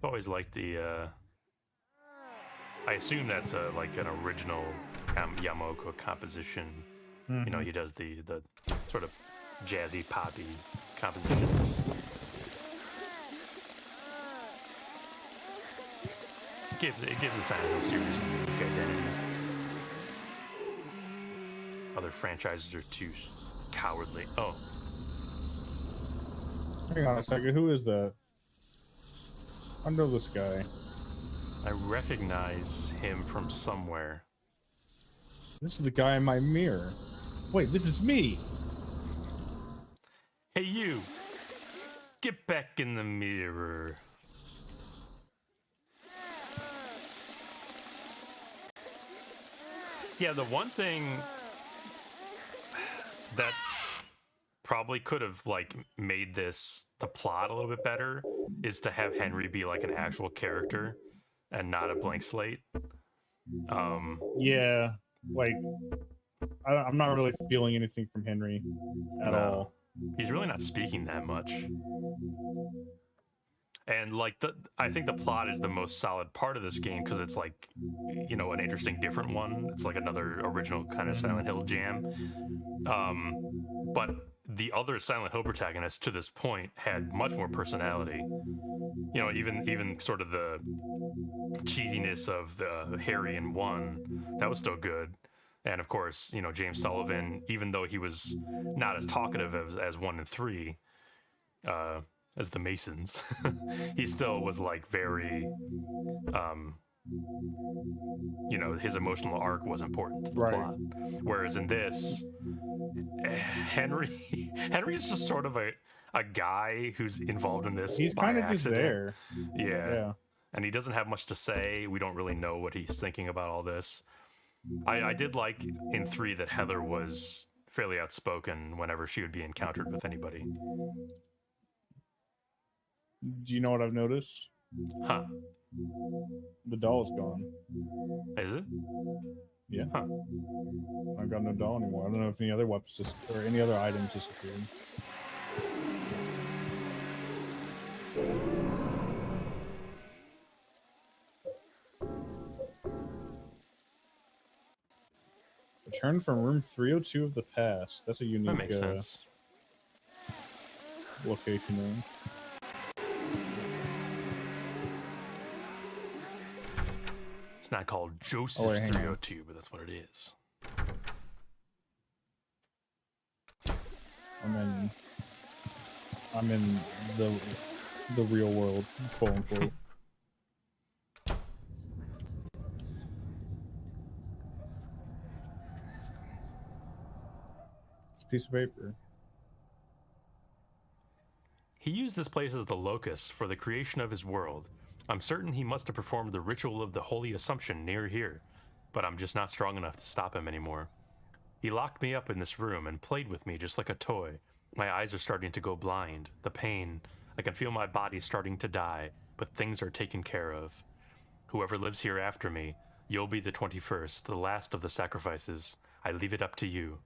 I've always liked the. I assume that's like an original Yamaoka composition. Mm-hmm. You know, he does the sort of jazzy poppy compositions. It gives the Silent Hill series a unique identity. Other franchises are too cowardly. Oh, Hang on a second. Who is that? I know this guy. I recognize him from somewhere. This is the guy in my mirror. Wait, this is me. Hey, you! Get back in the mirror. Yeah, the one thing that probably could have like made the plot a little bit better is to have Henry be like an actual character and not a blank slate. Yeah, like I'm not really feeling anything from Henry at all. He's really not speaking that much. And like I think the plot is the most solid part of this game because it's like, you know, an interesting different one. It's like another original kind of Silent Hill jam. But the other Silent Hill protagonists to this point had much more personality. You know, even sort of the cheesiness of the Harry in 1, that was still good. And of course, you know, James Sullivan, even though he was not as talkative as 1 and 3, as the Masons, he still was like very, you know, his emotional arc was important to the plot. Whereas in this, Henry is just sort of a guy who's involved in this. He's kind of just there. Yeah. And he doesn't have much to say. We don't really know what he's thinking about all this. I did like in 3 that Heather was fairly outspoken whenever she would be encountered with anybody. Do you know what I've noticed? Huh. The doll's gone. Is it? Yeah. Huh. I've got no doll anymore. I don't know if any other weapons or any other items disappeared. Return from room 302 of the past. That's a unique That makes sense. Location name. It's not called Joseph's 302, but that's what it is. I'm in the real world, quote unquote. It's a piece of paper. He used this place as the locus for the creation of his world. I'm certain he must have performed the ritual of the Holy Assumption near here, but I'm just not strong enough to stop him anymore. He locked me up in this room and played with me just like a toy. My eyes are starting to go blind. The pain. I can feel my body starting to die, but things are taken care of. Whoever lives here after me, you'll be the 21st, the last of the sacrifices. I leave it up to you.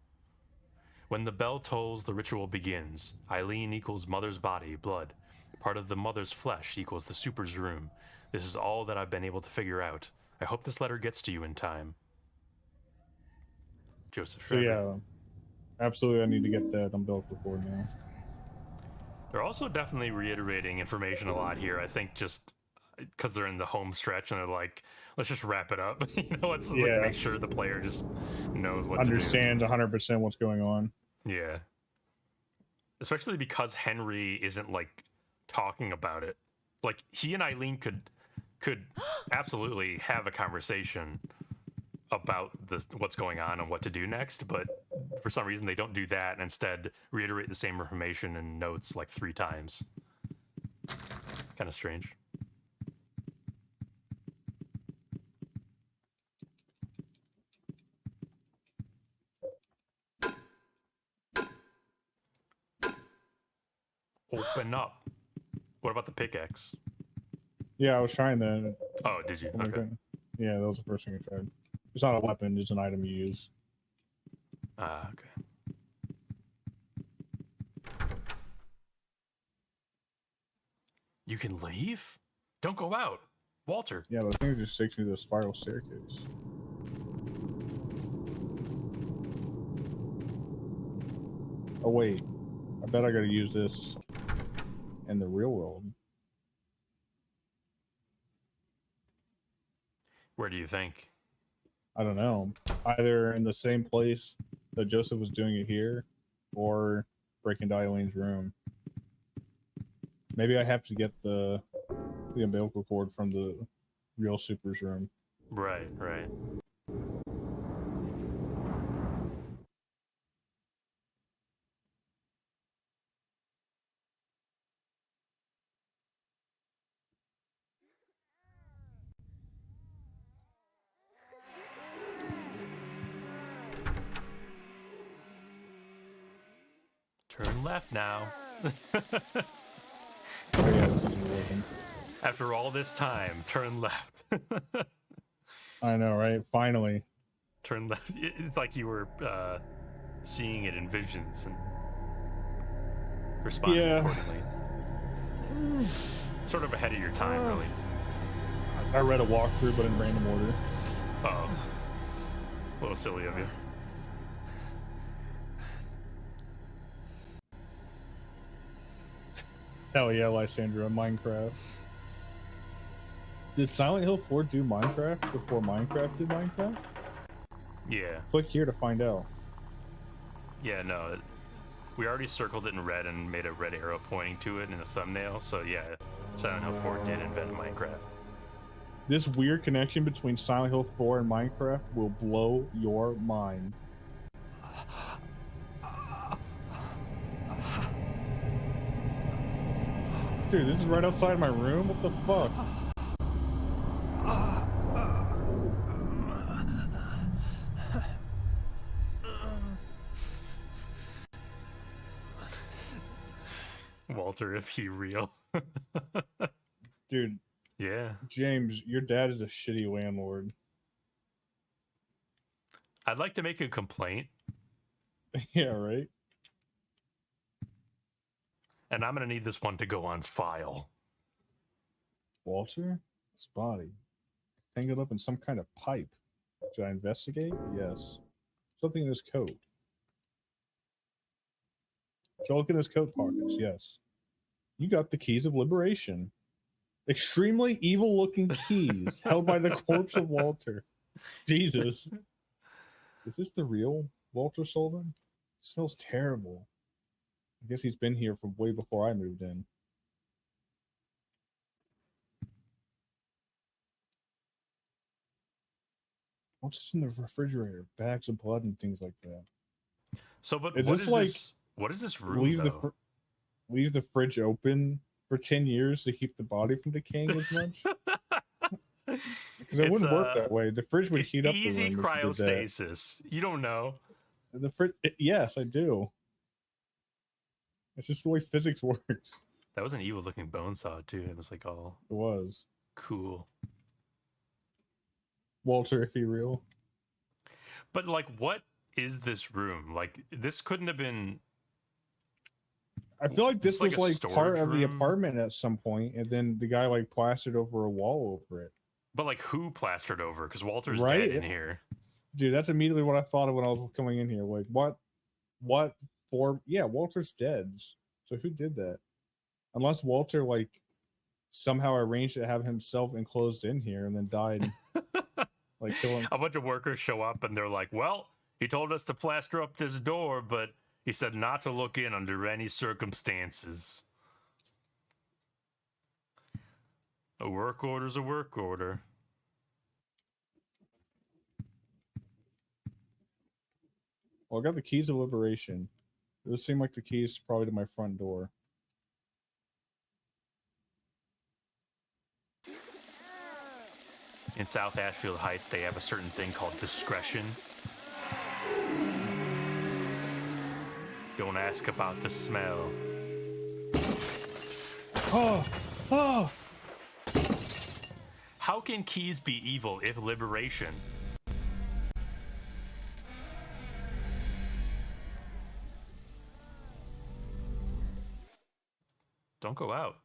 When the bell tolls, the ritual begins. Eileen equals mother's body, blood. Part of the mother's flesh equals the super's room. This is all that I've been able to figure out. I hope this letter gets to you in time. Joseph Schreiber. So yeah, absolutely I need to get that umbilical cord now. They're also definitely reiterating information a lot here. I think just because they're in the home stretch and they're like, let's just wrap it up. You know, let's like, make sure the player just knows what understands 100% what's going on. Yeah. Especially because Henry isn't like talking about it. Like he and Eileen could absolutely have a conversation about what's going on and what to do next, but for some reason they don't do that and instead reiterate the same information in notes like 3 times. Kind of strange. Open up. What about the pickaxe? Yeah, I was trying that. Oh, did you? Okay. Yeah, that was the first thing I tried. It's not a weapon, it's an item you use. Ah, okay. You can leave? Don't go out, Walter. Yeah, but I think it just takes me to the spiral staircase. Oh wait, I bet I gotta use this in the real world. Where do you think? I don't know. Either in the same place that Joseph was doing it here, or breaking into Eileen's room. Maybe I have to get the umbilical cord from the real Super's room. Right, right. Turn left now. Oh yeah, this isn't working. After all this time, turn left. I know, right? Finally. Turn left. It's like you were seeing it in visions and responding accordingly. Sort of ahead of your time, really. I read a walkthrough, but in random order. Uh-oh. A little silly of you. Hell yeah, Lysandra, Minecraft. Did Silent Hill 4 do Minecraft before Minecraft did Minecraft? Yeah. Click here to find out. Yeah, no. We already circled it in red and made a red arrow pointing to it in the thumbnail, so yeah, Silent Hill 4 did invent Minecraft. This weird connection between Silent Hill 4 and Minecraft will blow your mind. Dude, this is right outside my room? What the fuck? Walter, if he real. Dude. Yeah. James, your dad is a shitty landlord. I'd like to make a complaint. Yeah, right? And I'm going to need this one to go on file. Walter? His body. Tangled up in some kind of pipe. Should I investigate? Yes. Something in his coat. Should I look in his coat pockets? Yes. You got the keys of liberation. Extremely evil looking keys held by the corpse of Walter. Jesus. Is this the real Walter Sullivan? It smells terrible. I guess he's been here from way before I moved in. What's in the refrigerator? Bags of blood and things like that. So, but is what this is like this? What is this room, leave the fridge open for 10 years to keep the body from decaying as much? Because it wouldn't work that way. The fridge would heat up the room. Easy cryostasis. You don't know. The fridge, yes, I do. It's just the way physics works. That was an evil looking bone saw too. It was like all. It was cool. Walter, if he real. But like, what is this room? Like, this couldn't have been. I feel like this was like part of the room? apartment at some point, and then the guy like plastered over a wall over it. But like, who plastered over? Because Walter's dead in here. Dude, that's immediately what I thought of when I was coming in here. Like, what form? Yeah, Walter's dead. So who did that? Unless Walter like somehow arranged to have himself enclosed in here and then died. Like, kill him. A bunch of workers show up and they're like, well, he told us to plaster up this door, but he said not to look in under any circumstances. A work order's a work order. Well, I got the keys of liberation. It would seem like the keys probably to my front door. In South Ashfield Heights, they have a certain thing called discretion. Don't ask about the smell. Oh! How can keys be evil if liberation? Don't go out.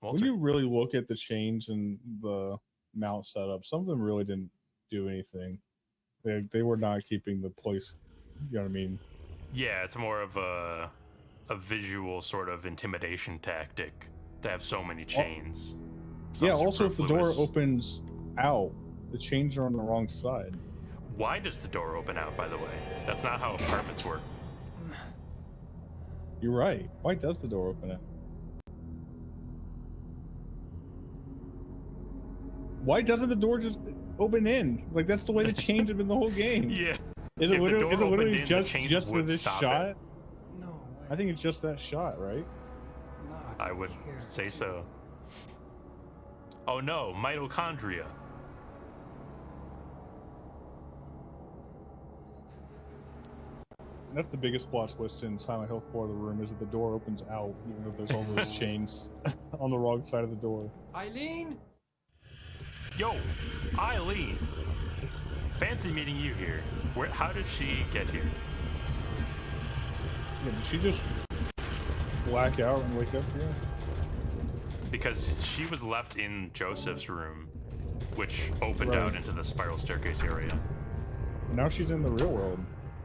When Walter. you really look at the chains and the mount setup, some of them really didn't do anything. They were not keeping the place. You know what I mean? Yeah, it's more of a visual sort of intimidation tactic to have so many chains. Yeah. Also, if the door superfluous. opens out, the chains are on the wrong side. Why does the door open out, by the way? That's not how apartments work. You're right. Why does the door open out? Why doesn't the door just open in? Like that's the way the chains have been the whole game. Yeah. Is it If the door opened literally in, the just chains for would this stop shot? it. No way. I think it's just that shot, right? Not I would here, say too. so. Oh no, mitochondria. That's the biggest plot twist in Silent Hill 4 The Room is that the door opens out, even though there's all those chains on the wrong side of the door. Eileen? Yo, Eileen. Fancy meeting you here. How did she get here? Yeah, did she just black out and wake up here? Because she was left in Joseph's room, which opened Right. out into the spiral staircase area. Now she's in the real world.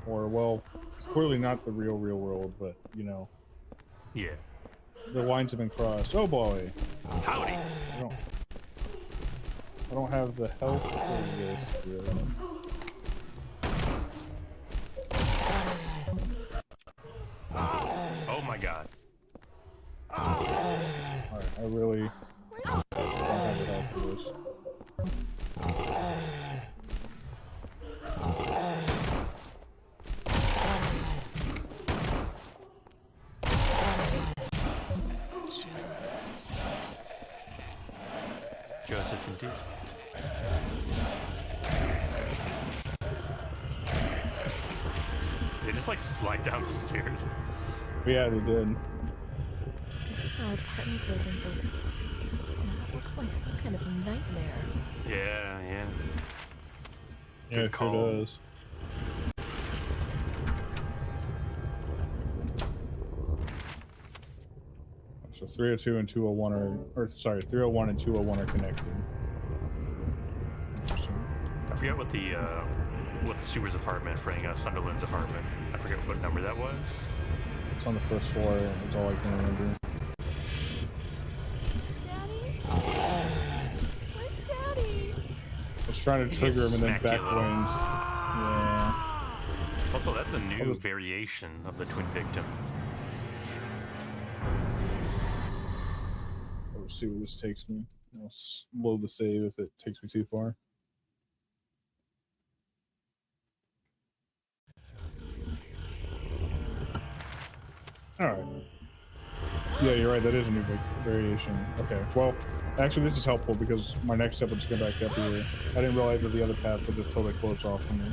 Or, well, it's clearly not the real world, but, you know, Yeah. the lines have been crossed. Oh boy. Howdy. I don't have the health for this, really. Oh my god. Alright, I really don't have the health for this. Joseph indeed. They just like slide down the stairs. Yeah, they did. This is our apartment building, but now it looks like some kind of nightmare. Yeah, yeah. Yeah, Good it call. sure does. So 302 and 201 or sorry, 301 and 201 are connected. Interesting. I forget what the Stewart's apartment for Sunderland's apartment. I forget what number that was. It's on the first floor. That's all I can remember. Daddy? Where's Daddy? I was trying to He trigger him and then smacked you back a little. wings. Yeah. Also, that's a new was- variation of the twin victim. Let's see where this takes me. I'll load the save if it takes me too far. Alright. Yeah, you're right. That is a new variation. Okay, well, actually, this is helpful because my next step was to go back up here. I didn't realize that the other path would just totally close off from me.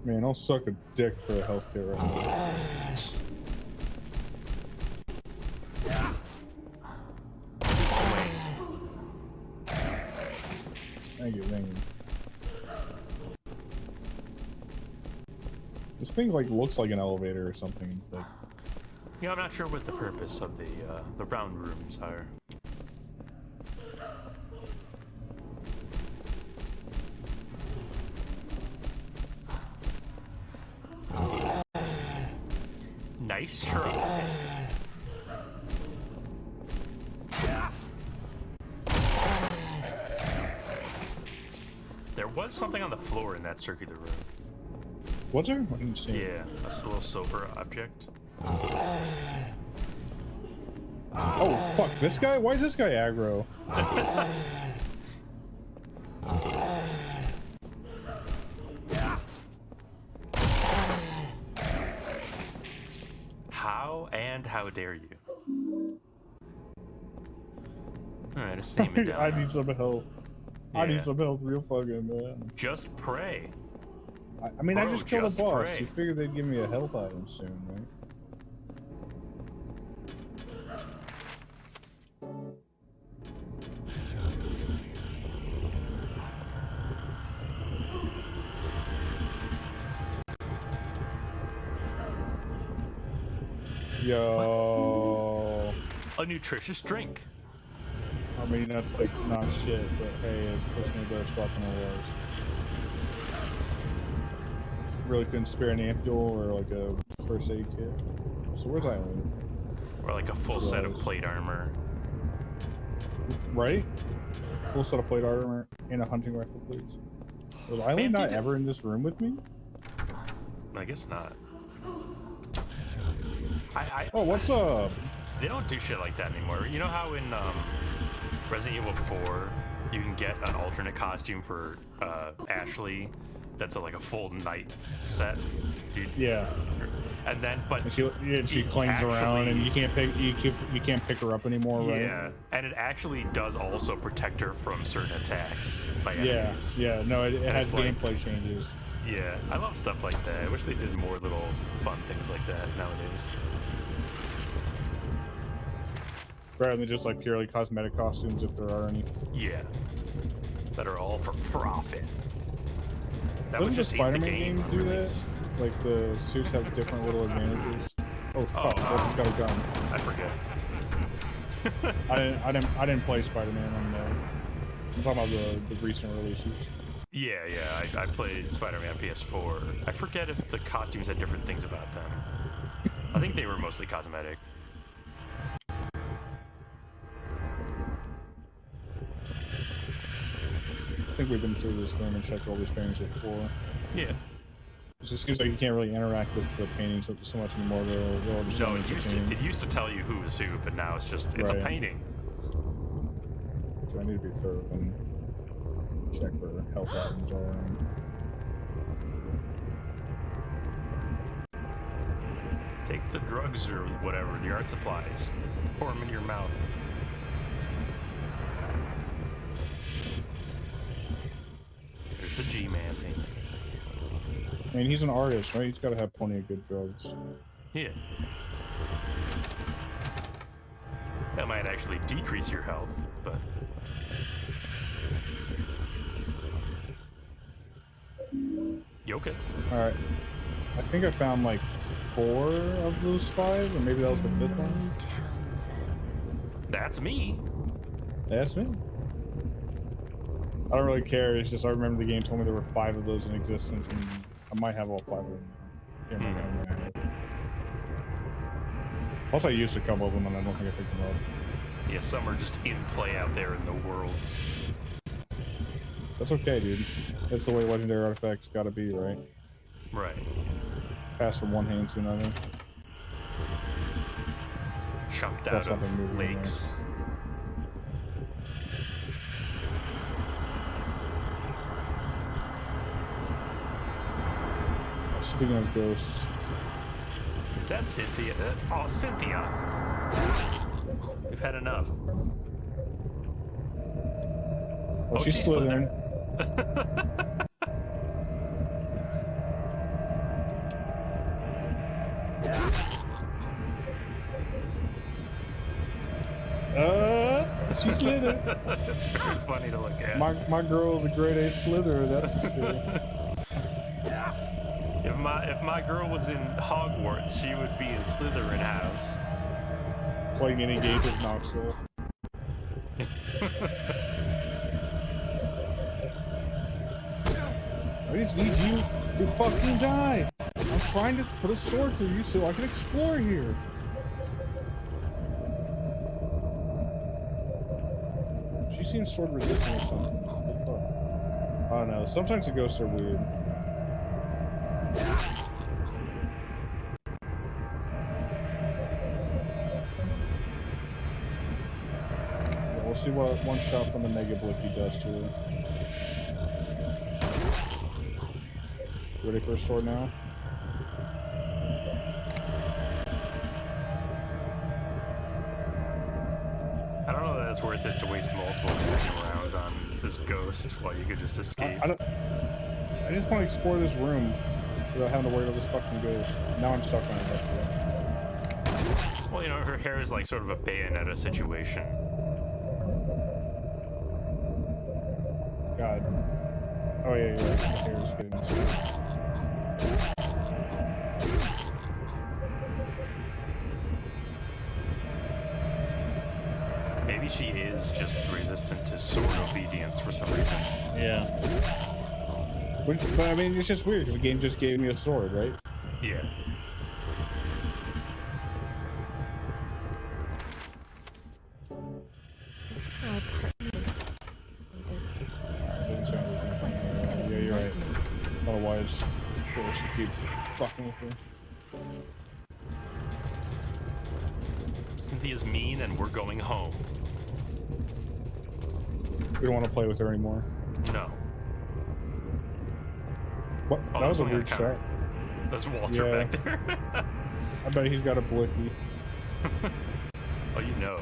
Man, I'll suck a dick for a health kit right now. Thank you, thank you. This thing like looks like an elevator or something. Like, Yeah, I'm not sure what the purpose of the round rooms are. Nice try. There was something on the floor in that circular room. was there? I didn't see it. Yeah, a little silver object. Oh fuck! This guy? Why is this guy aggro? How dare you? Alright, just name it down. I need some help. I Yeah. need some help real fucking man. Just pray. I mean, I Bro, just killed just a boss. pray. You figured they'd give me a health item soon, right? Yo. A nutritious drink. I mean, that's like not shit, but hey, it puts me in a better spot than I was. Really couldn't spare an ampule or like a first aid kit. So where's Eileen? Or like a full set of plate armor. Right? Full set of plate armor and a hunting rifle, please. Was Eileen not ever in this room with me? I guess not. Oh, what's up? They don't do shit like that anymore. You know how in Resident Evil 4 you can get an alternate costume for Ashley that's like a full night set, dude. Yeah. And then, but and she clings around, and you can't pick her up anymore, right? Yeah, and it actually does also protect her from certain attacks by yeah, enemies. yeah. No, it has like, gameplay changes. Yeah, I love stuff like that. I wish they did more little fun things like that nowadays. Rather than just like purely cosmetic costumes, if there are any. Yeah, that are all for profit. That Doesn't the just Spider-Man game do that? Like the suits have different little advantages. Oh fuck! Wilson's got a gun. I forget. I didn't play Spider-Man on the. I'm talking about the recent releases. Yeah, I played Spider-Man PS4. I forget if the costumes had different things about them. I think they were mostly cosmetic. I think we've been through this room and checked all these paintings before. Yeah. It just seems like you can't really interact with the paintings so much anymore. They're all just no, it used to tell you who was who, but now it's just it's a painting. So I need to be thorough and check for health items all around. Take the drugs or whatever, the art supplies. Pour them in your mouth. There's the G-Man painting. I mean, he's an artist, right? He's got to have plenty of good drugs. Yeah. That might actually decrease your health, but... You okay? Alright. I think I found like 4 of those 5, or maybe that was the 5th one. That's me. That's me. I don't really care, it's just I remember the game told me there were 5 of those in existence, and I might have all 5 of them now. Yeah, also, I used a couple of them, and I don't think I picked them up. Yeah, some are just in play out there in the worlds. That's okay, dude. That's the way legendary artifacts gotta be, right? Right. Pass from one hand to another. Chunked out of lakes. Speaking of ghosts. Is that Cynthia? Oh, Cynthia! We've had enough. Oh, she's slithering. She's slithering. That's very funny to look at. My girl's a grade A slitherer, that's for sure. If my girl was in Hogwarts, she would be in Slytherin House. Playing any game of Knoxville. I just need you to fucking die. I'm trying to put a sword through you so I can explore here. She seems sword resistant or something. What the fuck? I don't know. Sometimes the ghosts are weird. Yeah, we'll see what one shot from the Mega Blicky does to her. Ready for a sword now? I don't know that it's worth it to waste multiple rounds on this ghost while you could just escape. I just want to explore this room without having to worry about this fucking ghost. Now I'm stuck on it. Well, you know, her hair is like sort of a Bayonetta situation. God. Oh yeah, yeah. My hair is getting maybe she is just resistant to sword obedience for some reason. Yeah. But I mean, it's just weird because the game just gave me a sword, right? Yeah. This is our apartment building, Doesn't but sound it looks like some kind of Yeah, you're right. nightmare. I don't know why it's forced to keep fucking with me. Cynthia's mean and we're going home. We don't want to play with her anymore. No. What? Oh, That was a something on weird the counter. shot. There's Walter Yeah. back there. I bet he's got a blicky. Oh, you know.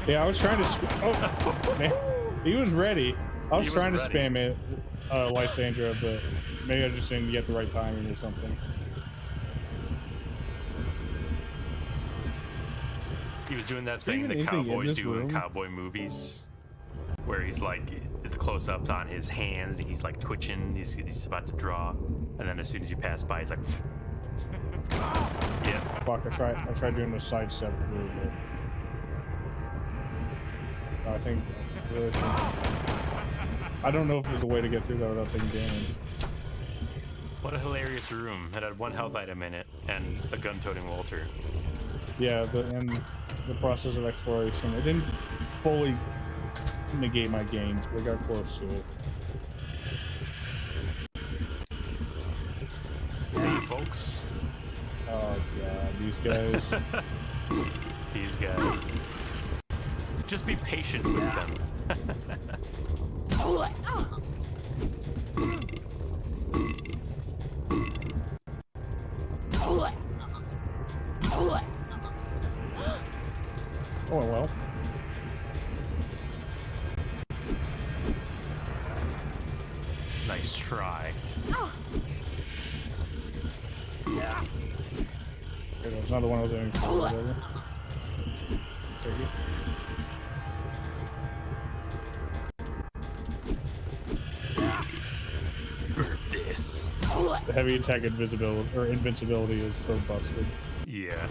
Yeah, I was trying to. Oh, man. He was ready. I was He was trying to ready. spam it, Lysandra, but maybe I just didn't get the right timing or something. He was doing that Is there thing even that anything in cowboys this do in room? cowboy movies, where he's like, the close-ups on his hands, and he's like twitching, he's about to draw, and then as soon as you pass by, he's like, yeah. Fuck, I tried doing the sidestep move, but I think, I don't know if there's a way to get through that without taking damage. What a hilarious room. It had one health item in it, and a gun-toting Walter. Yeah, and the process of exploration, it didn't fully negate my gains, but it got close to it. Hey, folks. Oh god, these guys. These guys. Just be patient with them. Oh well. Nice try. Okay, that's another one I was aiming for. Whatever. Take it. Burn this. The heavy attack invincibility is so busted. Yeah.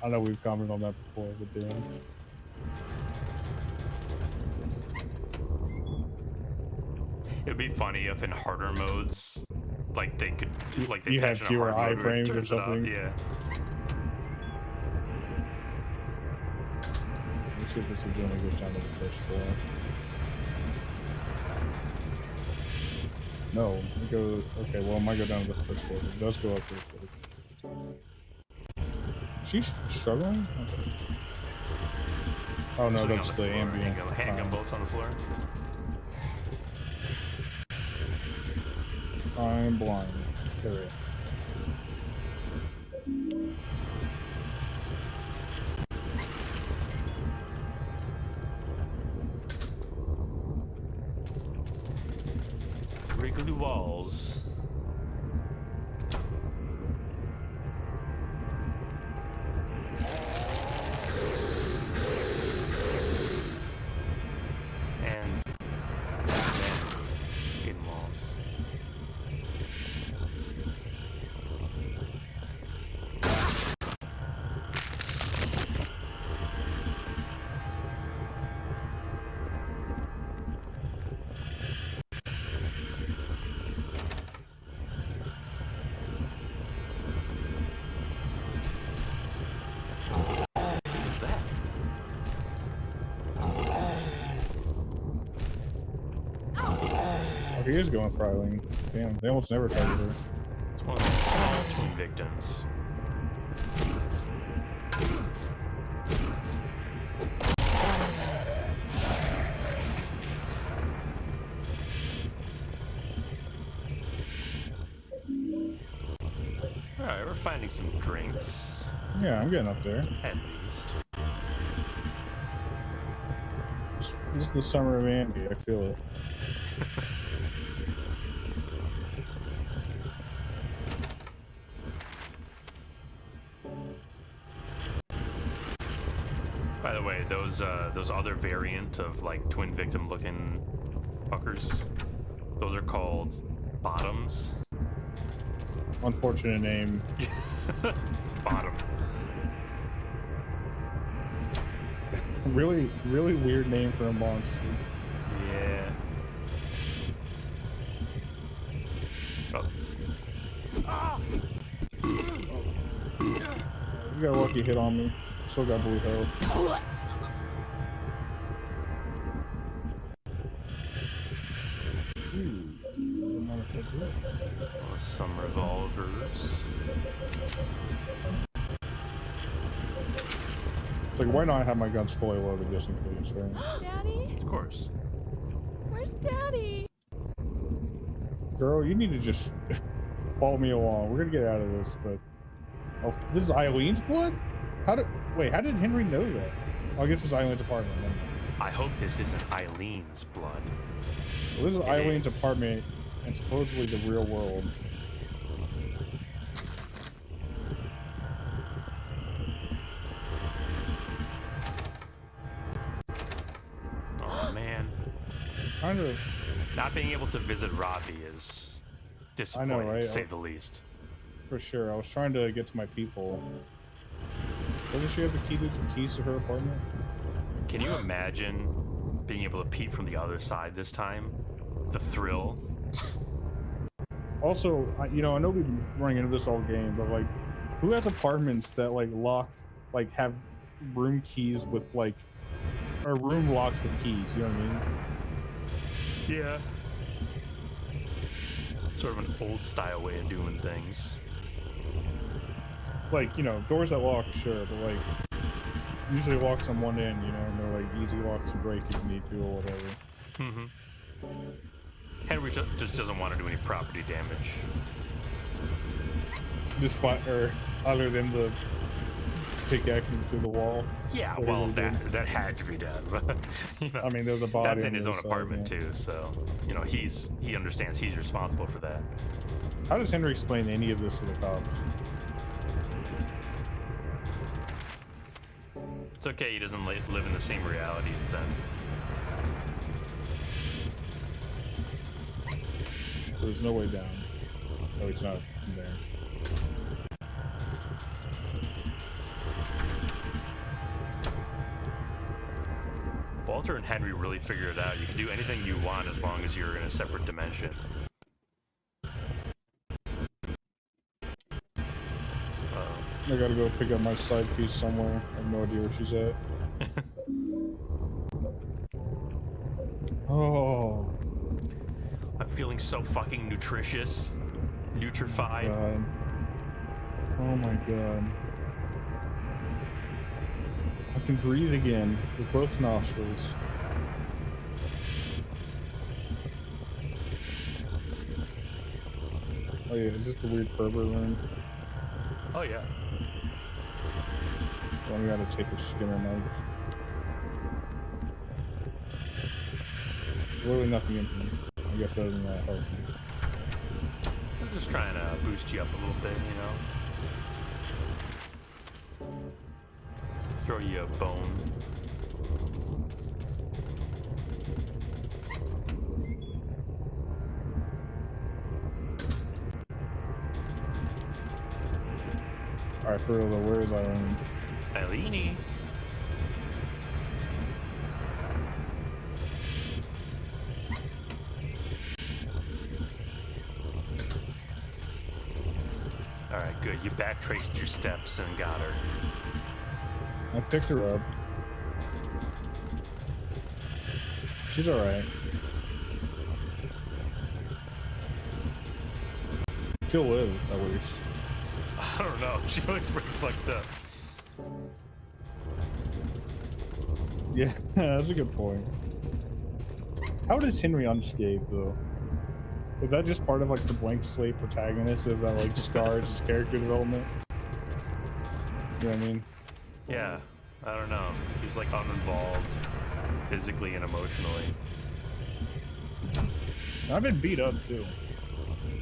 I know we've commented on that before, but damn. It'd be funny if in harder modes, like they could, like they You had patch in a fewer hard mode where it iframes or turns it up, something. Yeah. Let's see if this journey goes down to the first floor. No, it goes. Okay, well, it might go down to the first floor. It does go up to the first. She's struggling? Okay. Oh no, Something that's on the floor, ambient. handgun bolts on the floor. I'm blind. There Wriggly walls. And hidden walls. What's that? Oh, he is going for Eileen. Damn, they almost never target her. It's one of the small twin victims. Alright, we're finding some drinks, Yeah, I'm getting up there. at least. This is the summer of Andy. I feel it. By the way, those other variant of like twin victim looking fuckers, Those are called bottoms. Unfortunate name. Bottom. Really, really weird name for a monster. Yeah. Oh. You got a lucky hit on me. Still got blue health. Oh, some revolvers. It's like, why not have my guns fully loaded just in case, right? Daddy? Of course. Where's Daddy? Girl, you need to just follow me along. We're gonna get out of this, but... Oh, this is Eileen's blood? How did Henry know that? Oh, I guess it's Eileen's apartment. Never mind. I hope this isn't Eileen's blood. Well, this is It Eileen's is. apartment and supposedly the real world. Oh man. I'm trying to... Not being able to visit Robbie is disappointing, right? to say the least. For sure. I was trying to get to my people. Doesn't she have the keys to her apartment? Can you imagine being able to peep from the other side this time? The thrill. Also, I know we've been running into this all game, but like, who has apartments that like lock, like have room keys with like, or room locks with keys? You know what I mean? Yeah. Sort of an old style way of doing things. Like, doors that lock, sure, but like, usually locks on one end, and they're like easy locks to break if you need to or whatever. Mm-hmm. Henry just doesn't want to do any property damage. Despite, or other than the pickaxing through the wall. Yeah, What well, are they doing? that had to be done. But, I mean, there's a body. that's in on his the own other side, apartment yeah. too, so he understands he's responsible for that. How does Henry explain any of this to the cops? It's okay, he doesn't live in the same reality as them. So there's no way down. Oh, it's not from there. Walter and Henry really figured it out. You can do anything you want as long as you're in a separate dimension. I gotta go pick up my side piece somewhere. I have no idea where she's at. Oh, I'm feeling so fucking nutritious. Nutrified. God. Oh my God. I can breathe again with both nostrils. Oh yeah, is this the weird pervert room? Oh yeah. Well, we gotta take a Skinner knife. There's really nothing in here. I guess other than that healthy. I'm just trying to boost you up a little bit, Throw you a bone. Alright, for real though, where is Eileen? Eileenie. Alright, good. You backtraced your steps and got her. I picked her up. She's alright. She'll live, at least. I don't know. She looks pretty fucked up. Yeah, that's a good point. How does Henry unscathed, though? Is that just part of, like, the blank slate protagonist? Is that, like, scars his character development? You know what I mean? Yeah, I don't know. He's like uninvolved physically and emotionally. I've been beat up, too.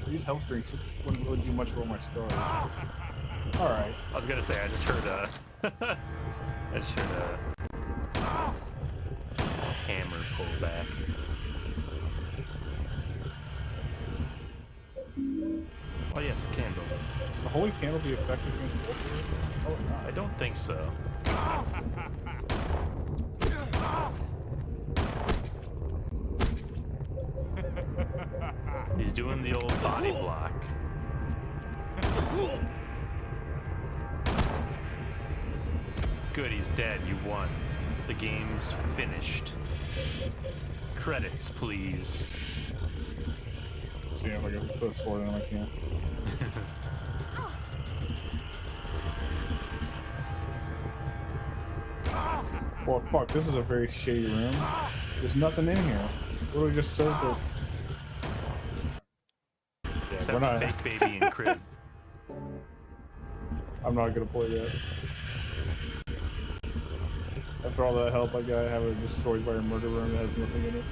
These health drinks wouldn't really do much for my scars. Alright. I was gonna say, I just heard a hammer pull back. Oh yes, a candle. The holy candle be effective against the wolf? Oh, not. I don't think so. He's doing the old body block. Good, he's dead. You won. The game's finished. Credits, please. See if I can put a sword in him, I can. Well, fuck, this is a very shady room. There's nothing in here. Literally just served it. Yeah, Except we're not. fake baby and crib. I'm not gonna play that. After all that help I got, I have it destroyed by a murder room that has nothing in it.